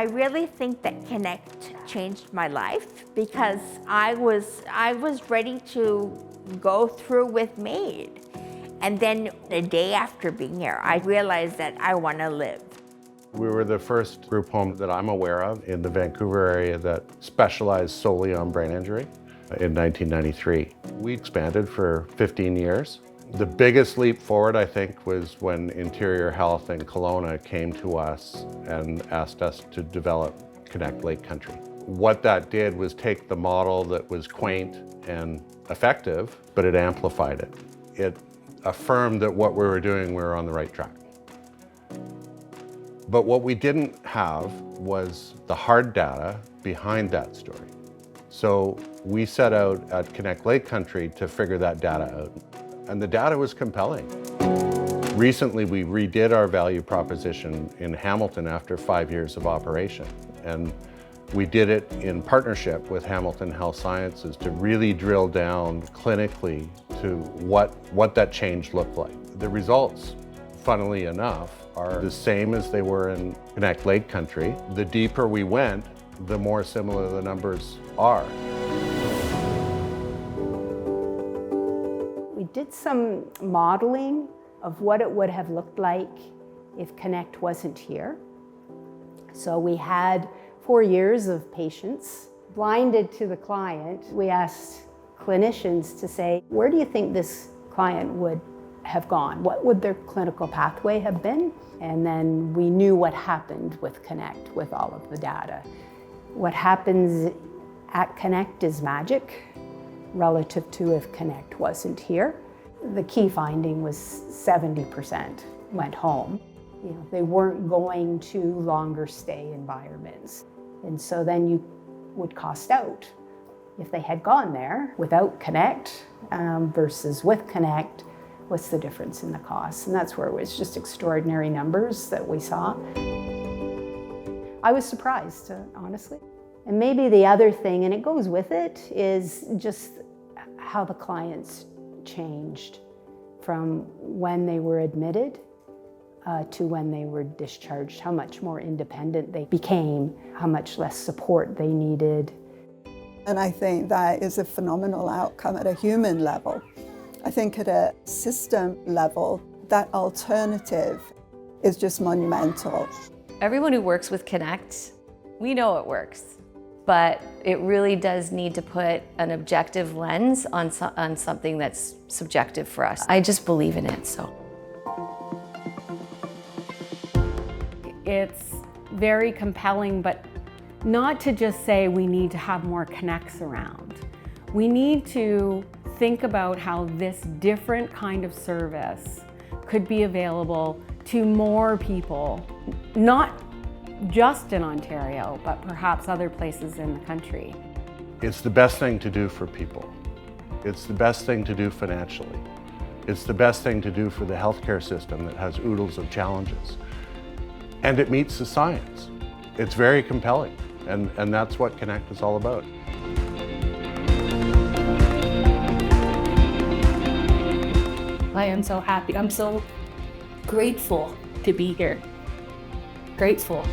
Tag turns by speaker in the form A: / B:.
A: really think that Connect changed my life because I was ready to go through with MAID. And then the day after being here, I realized that I want to live.
B: We were the first group home that I'm aware of in the Vancouver area that specialized solely on brain injury in 1993. We expanded for 15 years. The biggest leap forward, I think, was when Interior Health in Kelowna came to us and asked us to develop Connect Lake Country. What that did was take the model that was quaint and effective, but it amplified it. It affirmed that what we were doing, we were on the right track. But what we didn't have was the hard data behind that story. So we set out at Connect Lake Country to figure that data out. And the data was compelling. Recently, we redid our value proposition in Hamilton after 5 years of operation. And we did it in partnership with Hamilton Health Sciences to really drill down clinically to what that change looked like. The results, funnily enough, are the same as they were in Connect Lake Country. The deeper we went, the more similar the numbers are.
C: We did some modeling of what it would have looked like if Connect wasn't here. So we had 4 years of patients blinded to the client. We asked clinicians to say, where do you think this client would have gone? What would their clinical pathway have been? And then we knew what happened with Connect with all of the data. What happens at Connect is magic relative to if Connect wasn't here. The key finding was 70% went home. They weren't going to longer stay environments. And so then you would cost out. If they had gone there without Connect versus with Connect, what's the difference in the cost? And that's where it was just extraordinary numbers that we saw. I was surprised, honestly. And maybe the other thing, and it goes with it, is just how the clients changed from when they were admitted to when they were discharged, how much more independent they became, how much less support they needed.
D: And I think that is a phenomenal outcome at a human level. I think at a system level, that alternative is just monumental.
E: Everyone who works with Connect, we know it works, but it really does need to put an objective lens on something that's subjective for us. I just believe in it, so.
F: It's very compelling, but not to just say we need to have more Connects around. We need to think about how this different kind of service could be available to more people, not just in Ontario, but perhaps other places in the country.
B: It's the best thing to do for people. It's the best thing to do financially. It's the best thing to do for the healthcare system that has oodles of challenges. And it meets the science. It's very compelling, and that's what Connect is all about.
G: I am so happy. I'm so grateful to be here. Grateful.